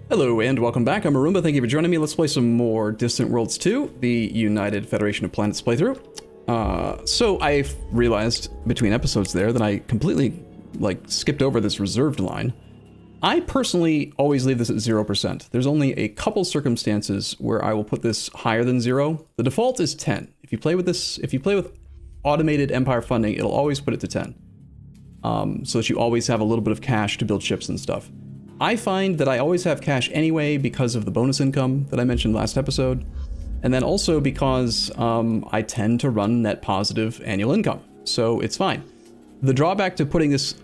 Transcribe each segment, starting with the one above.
Hello and welcome back. I'm Arumba. Thank you for joining me. Let's play some more Distant Worlds 2, the United Federation of Planets playthrough. So I've realized between episodes there that I completely skipped over this reserved line. I personally always leave this at 0%. There's only a couple circumstances where I will put this higher than 0. The default is 10. If you play with this, if you play with automated Empire funding, it'll always put it to 10. So that you always have a little bit of cash to build ships and stuff. I find that I always have cash anyway because of the bonus income that I mentioned last episode, and then also because I tend to run net positive annual income, so it's fine. The drawback to putting this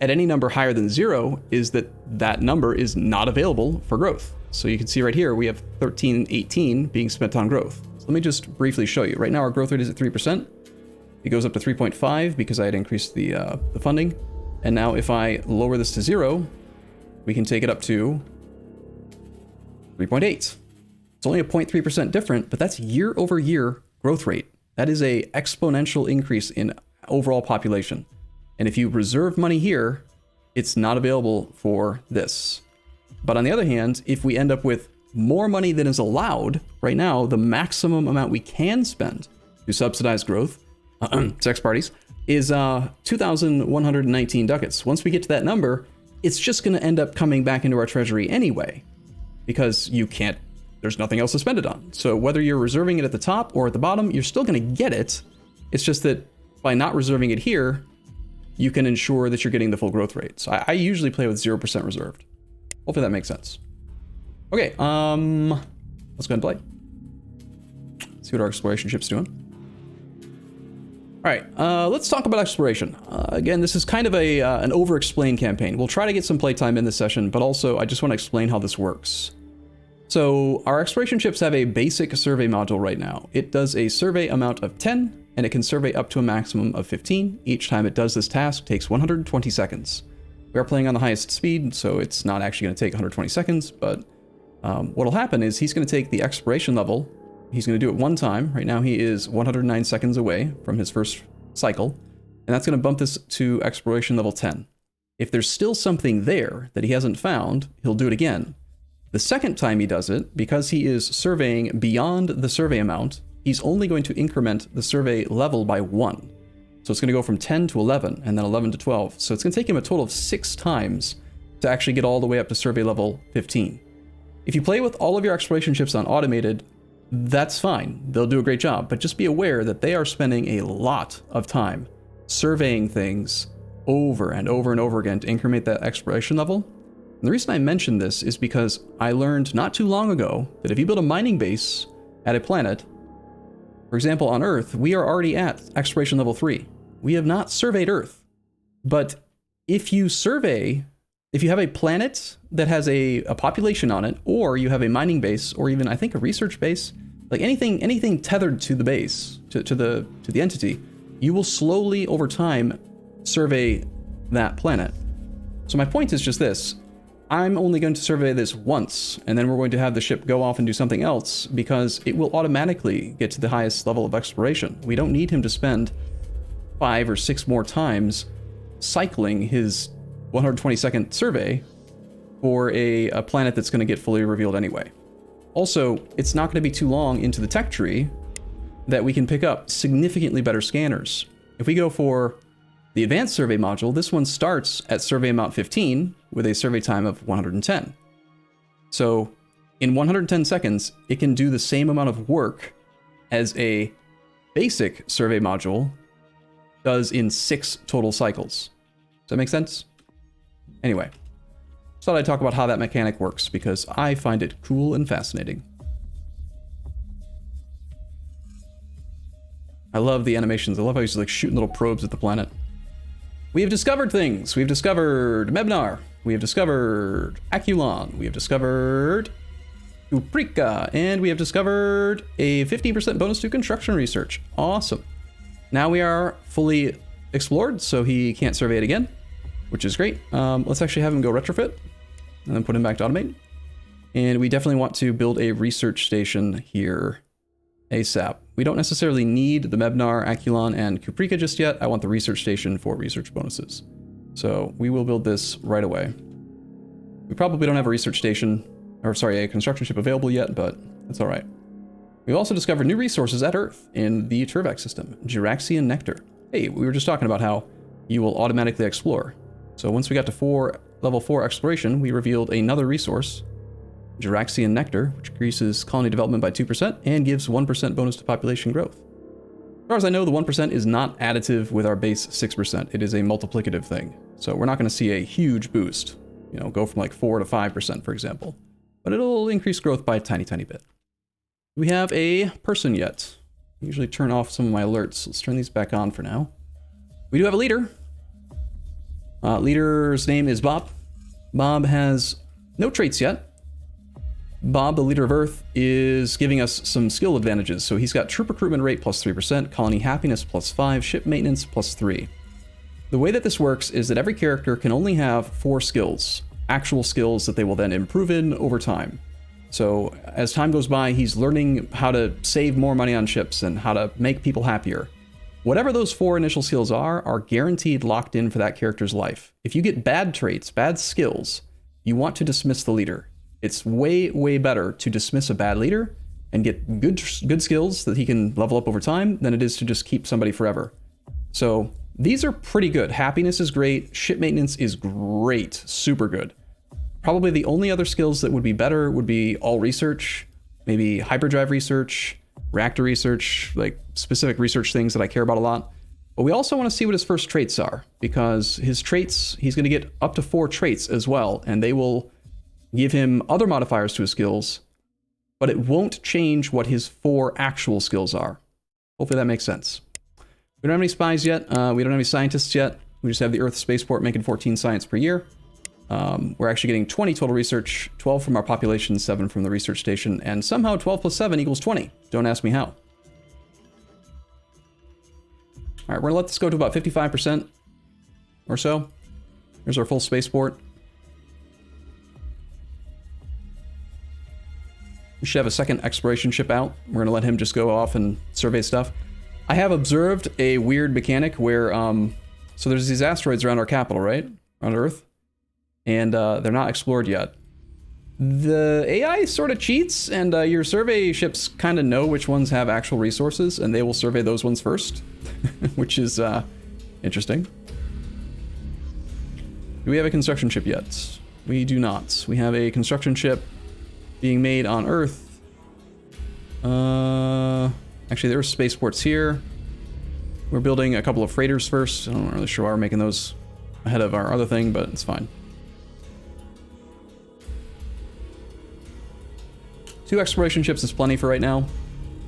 at any number higher than 0 is that that number is not available for growth. So you can see right here we have 1318 being spent on growth. So let me just briefly show you. Right now our growth rate is at 3%. It goes up to 3.5 because I had increased the funding, and now if I lower this to 0, we can take it up to 3.8. It's only a 0.3% different, but that's year over year growth rate. That is a exponential increase in overall population. And if you reserve money here, it's not available for this. But on the other hand, if we end up with more money than is allowed, right now, the maximum amount we can spend to subsidize growth, sex parties, is 2,119 ducats. Once we get to that number, it's just going to end up coming back into our treasury anyway, because there's nothing else to spend it on. So whether you're reserving it at the top or at the bottom, you're still going to get it. It's just that by not reserving it here, you can ensure that you're getting the full growth rate. So I usually play with 0% reserved. Hopefully that makes sense. Okay, let's go ahead and play. See what our exploration ship's doing. All right, let's talk about exploration. Again, this is kind of an over-explained campaign. We'll try to get some playtime in this session, but also I just want to explain how this works. So our exploration ships have a basic survey module right now. It does a survey amount of 10, and it can survey up to a maximum of 15. Each time it does this task takes 120 seconds. We are playing on the highest speed, so it's not actually going to take 120 seconds, but what'll happen is he's going to take the exploration level. He's going to do it one time. Right now he is 109 seconds away from his first cycle, and that's going to bump this to exploration level 10. If there's still something there that he hasn't found, he'll do it again. The second time he does it, because he is surveying beyond the survey amount, he's only going to increment the survey level by 1. So it's going to go from 10 to 11, and then 11 to 12. So it's going to take him a total of 6 times to actually get all the way up to survey level 15. If you play with all of your exploration ships on automated, that's fine. They'll do a great job, but just be aware that they are spending a lot of time surveying things over and over and over again to increment that exploration level. And the reason I mention this is because I learned not too long ago that if you build a mining base at a planet, for example, on Earth, we are already at exploration level 3. We have not surveyed Earth. But if you have a planet that has a population on it, or you have a mining base, or even I think a research base, like anything tethered to the base, to the entity, you will slowly over time survey that planet. So my point is just this. I'm only going to survey this once, and then we're going to have the ship go off and do something else, because it will automatically get to the highest level of exploration. We don't need him to spend 5 or 6 more times cycling his 120-second survey for a planet that's going to get fully revealed anyway. Also, it's not going to be too long into the tech tree that we can pick up significantly better scanners. If we go for the advanced survey module, this one starts at survey amount 15 with a survey time of 110. So in 110 seconds, it can do the same amount of work as a basic survey module does in 6 total cycles. Does that make sense? Anyway, just thought I'd talk about how that mechanic works because I find it cool and fascinating. I love the animations. I love how he's like shooting little probes at the planet. We have discovered things. We've discovered Mebnar. We have discovered Aculon. We have discovered Cuprica. And we have discovered a 15% bonus to construction research. Awesome. Now we are fully explored, so he can't survey it again, which is great. Let's actually have him go retrofit and then put him back to automate. And we definitely want to build a research station here ASAP. We don't necessarily need the Mebnar, Aculon, and Cuprica just yet. I want the research station for research bonuses. So we will build this right away. We probably don't have a research station or sorry, a construction ship available yet, but that's all right. We've also discovered new resources at Earth in the Turvac system, Juraxian Nectar. Hey, we were just talking about how you will automatically explore. So once we got to level 4 exploration, we revealed another resource, Juraxian Nectar, which increases colony development by 2% and gives 1% bonus to population growth. As far as I know, the 1% is not additive with our base 6%. It is a multiplicative thing. So we're not going to see a huge boost, you know, go from like 4 to 5%, for example. But it'll increase growth by a tiny, tiny bit. Do we have a person yet? I usually turn off some of my alerts. Let's turn these back on for now. We do have a leader. Leader's name is Bob. Bob has no traits yet. Bob, the leader of Earth, is giving us some skill advantages. So he's got troop recruitment rate plus 3%, colony happiness plus 5, ship maintenance plus 3. The way that this works is that every character can only have 4 skills, actual skills that they will then improve in over time. So as time goes by, he's learning how to save more money on ships and how to make people happier. Whatever those 4 initial skills are guaranteed locked in for that character's life. If you get bad traits, bad skills, you want to dismiss the leader. It's way, way better to dismiss a bad leader and get good skills that he can level up over time than it is to just keep somebody forever. So these are pretty good. Happiness is great. Ship maintenance is great. Super good. Probably the only other skills that would be better would be all research, maybe hyperdrive research, reactor research, like specific research things that I care about a lot. But we also want to see what his first traits are, because his traits, he's going to get up to 4 traits as well, and they will give him other modifiers to his skills, but it won't change what his 4 actual skills are. Hopefully that makes sense. We don't have any spies yet. We don't have any scientists yet. We just have the Earth spaceport making 14 science per year. We're actually getting 20 total research, 12 from our population, 7 from the research station, and somehow 12 plus 7 equals 20. Don't ask me how. All right, we're gonna let this go to about 55% or so. Here's our full spaceport. We should have a second exploration ship out. We're gonna let him just go off and survey stuff. I have observed a weird mechanic where, so there's these asteroids around our capital, right? Around Earth. And they're not explored yet. The AI sort of cheats, and your survey ships kind of know which ones have actual resources, and they will survey those ones first, which is interesting. Do we have a construction ship yet? We do not. We have a construction ship being made on Earth. Actually, there are spaceports here. We're building a couple of freighters first. I'm not really sure why we're making those ahead of our other thing, but it's fine. 2 exploration ships is plenty for right now.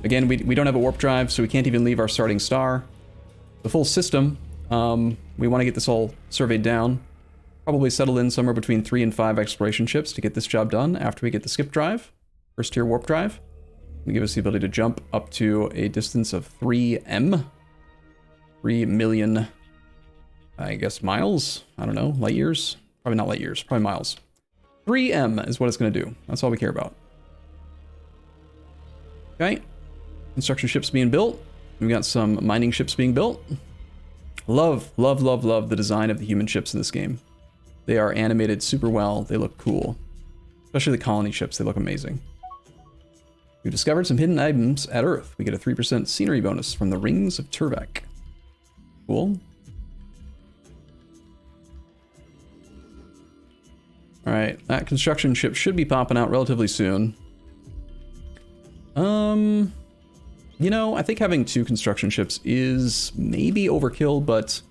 Again, we don't have a warp drive, so we can't even leave our starting star. The full system, we want to get this all surveyed down. Probably settle in somewhere between 3 and 5 exploration ships to get this job done after we get the skip drive, first tier warp drive. It'll give us the ability to jump up to a distance of 3M. 3 million, I guess, miles? I don't know, light years? Probably not light years, probably miles. 3M is what it's going to do. That's all we care about. Okay, construction ships being built. We've got some mining ships being built. Love, love, love, love the design of the human ships in this game. They are animated super well. They look cool. Especially the colony ships, they look amazing. We've discovered some hidden items at Earth. We get a 3% scenery bonus from the Rings of Turvac. Cool. Alright, that construction ship should be popping out relatively soon. You know, I think having 2 construction ships is maybe overkill, but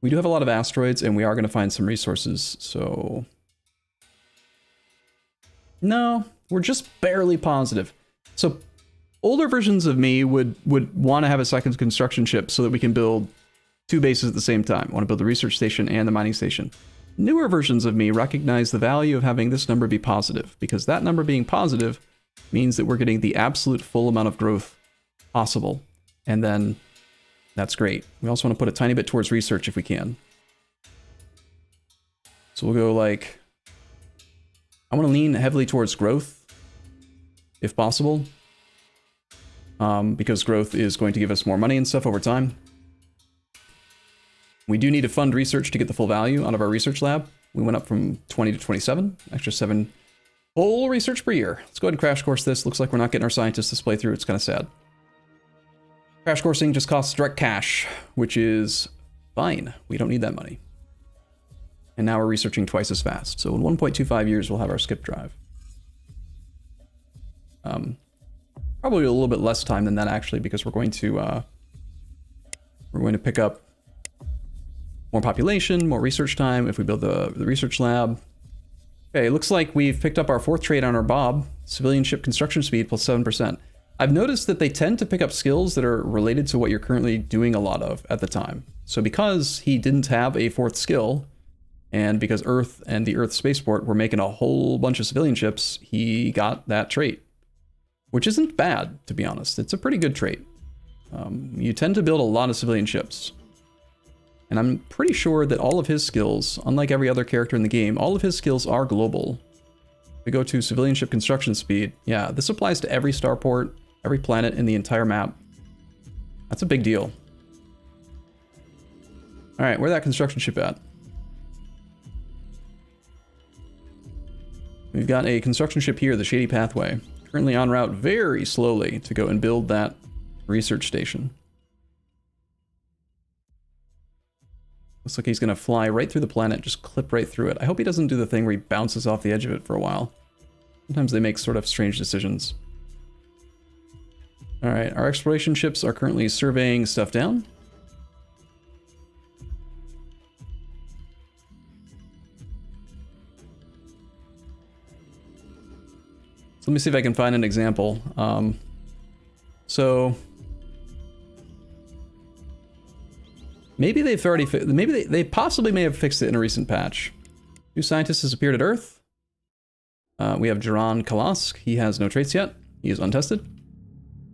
we do have a lot of asteroids and we are going to find some resources, so... No, we're just barely positive. So, older versions of me would want to have a second construction ship so that we can build 2 bases at the same time. I want to build the research station and the mining station. Newer versions of me recognize the value of having this number be positive, because that number being positive means that we're getting the absolute full amount of growth possible. And then that's great. We also want to put a tiny bit towards research if we can. So we'll go like, I want to lean heavily towards growth if possible. Because growth is going to give us more money and stuff over time. We do need to fund research to get the full value out of our research lab. We went up from 20 to 27, extra 7 Full research per year. Let's go ahead and crash course this. Looks like we're not getting our scientists to play through. It's kind of sad. Crash coursing just costs direct cash, which is fine. We don't need that money. And now we're researching twice as fast. So in 1.25 years, we'll have our skip drive. Probably a little bit less time than that, actually, because we're going to pick up more population, more research time if we build the research lab. Okay, it looks like we've picked up our 4th trait on our Bob, civilian ship construction speed plus 7%. I've noticed that they tend to pick up skills that are related to what you're currently doing a lot of at the time. So because he didn't have a 4th skill, and because Earth and the Earth spaceport were making a whole bunch of civilian ships, he got that trait. Which isn't bad, to be honest. It's a pretty good trait. You tend to build a lot of civilian ships. And I'm pretty sure that all of his skills, unlike every other character in the game, all of his skills are global. We go to civilian ship construction speed. Yeah, this applies to every starport, every planet in the entire map. That's a big deal. All right, where's that construction ship at? We've got a construction ship here, the Shady Pathway. Currently en route very slowly to go and build that research station. Looks like he's going to fly right through the planet, just clip right through it. I hope he doesn't do the thing where he bounces off the edge of it for a while. Sometimes they make sort of strange decisions. All right, our exploration ships are currently surveying stuff down. So let me see if I can find an example. So maybe they've already maybe they possibly may have fixed it in a recent patch. New scientist has appeared at Earth. We have Jaron Kalask. He has no traits yet. He is untested.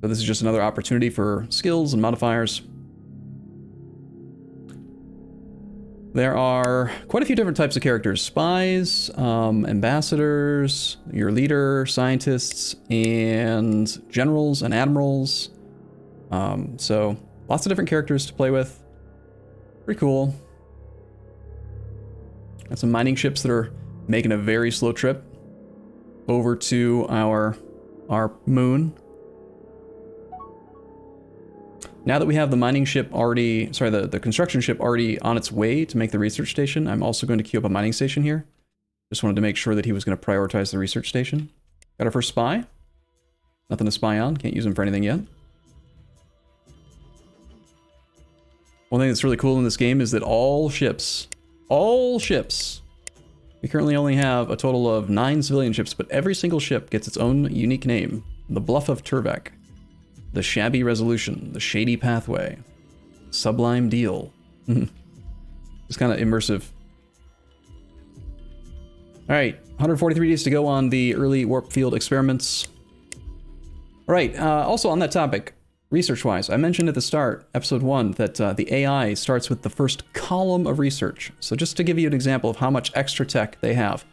So this is just another opportunity for skills and modifiers. There are quite a few different types of characters. Spies, ambassadors, your leader, scientists, and generals and admirals. So lots of different characters to play with. Pretty cool. Got some mining ships that are making a very slow trip over to our moon. Now that we have the mining ship already, sorry, the construction ship already on its way to make the research station, I'm also going to queue up a mining station here. Just wanted to make sure that he was going to prioritize the research station. Got our first spy. Nothing to spy on. Can't use him for anything yet. One thing that's really cool in this game is that all ships, we currently only have a total of 9 civilian ships, but every single ship gets its own unique name. The Bluff of Turvek, the Shabby Resolution, the Shady Pathway, Sublime Deal. It's kind of immersive. All right, 143 days to go on the early warp field experiments. All right, also on that topic, research-wise, I mentioned at the start, episode 1, that the AI starts with the first column of research. So just to give you an example of how much extra tech they have,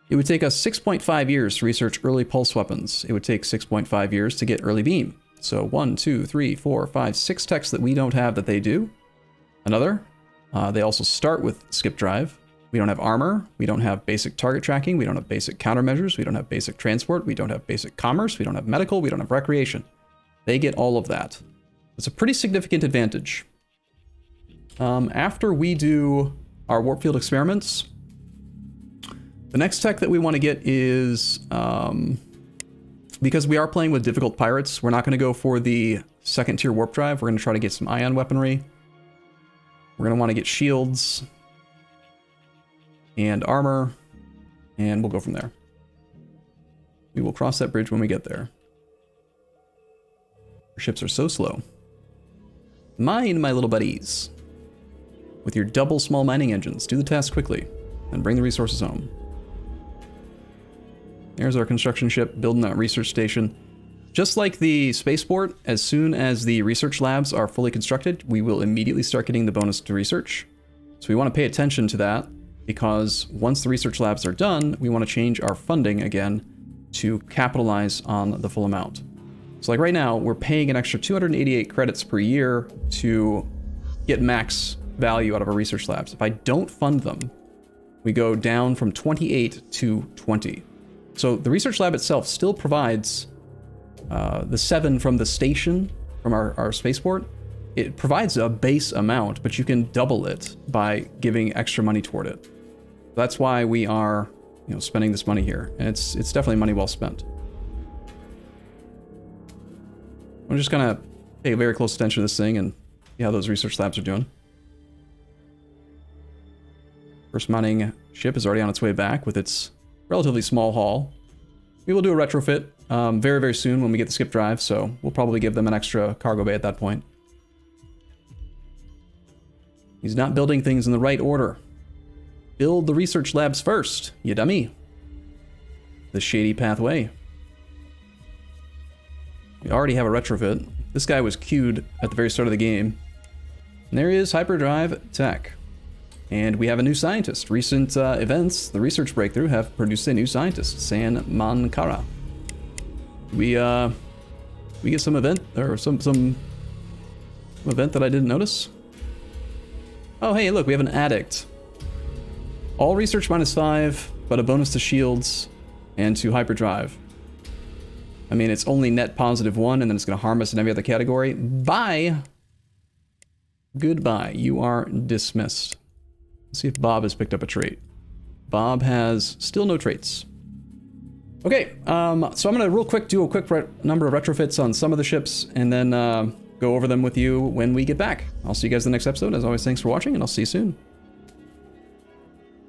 it would take us 6.5 years to research early pulse weapons. It would take 6.5 years to get early beam. So 1, 2, 3, 4, 5, 6 techs that we don't have that they do. Another, they also start with skip drive. We don't have armor. We don't have basic target tracking. We don't have basic countermeasures. We don't have basic transport. We don't have basic commerce. We don't have medical. We don't have recreation. They get all of that. It's a pretty significant advantage. After we do our warp field experiments, the next tech that we want to get is, because we are playing with difficult pirates, we're not going to go for the 2nd tier warp drive. We're going to try to get some ion weaponry. We're going to want to get shields and armor, and we'll go from there. We will cross that bridge when we get there. Our ships are so slow. Mine, my little buddies. With your double small mining engines, do the task quickly and bring the resources home. There's our construction ship building that research station. Just like the spaceport, as soon as the research labs are fully constructed, we will immediately start getting the bonus to research. So we want to pay attention to that, because once the research labs are done, we want to change our funding again to capitalize on the full amount. So like right now, we're paying an extra 288 credits per year to get max value out of our research labs. If I don't fund them, we go down from 28 to 20. So the research lab itself still provides the 7 from the station, from our spaceport. It provides a base amount, but you can double it by giving extra money toward it. That's why we are, spending this money here, and it's definitely money well spent. I'm just gonna pay very close attention to this thing and see how those research labs are doing. First mining ship is already on its way back with its relatively small haul. We will do a retrofit very, very soon when we get the skip drive, so we'll probably give them an extra cargo bay at that point. He's not building things in the right order. Build the research labs first, you dummy. The shady pathway. We already have a retrofit. This guy was queued at the very start of the game. And there is hyperdrive tech. And we have a new scientist. Recent events, the research breakthrough, have produced a new scientist, San Mankara. We get some event, or some event that I didn't notice. Oh, hey, look, we have an addict. All research -5, but a bonus to shields and to hyperdrive. I mean, it's only net +1, and then it's going to harm us in every other category. Bye! Goodbye. You are dismissed. Let's see if Bob has picked up a trait. Bob has still no traits. Okay, so I'm going to do a quick number of retrofits on some of the ships, and then go over them with you when we get back. I'll see you guys in the next episode. As always, thanks for watching, and I'll see you soon.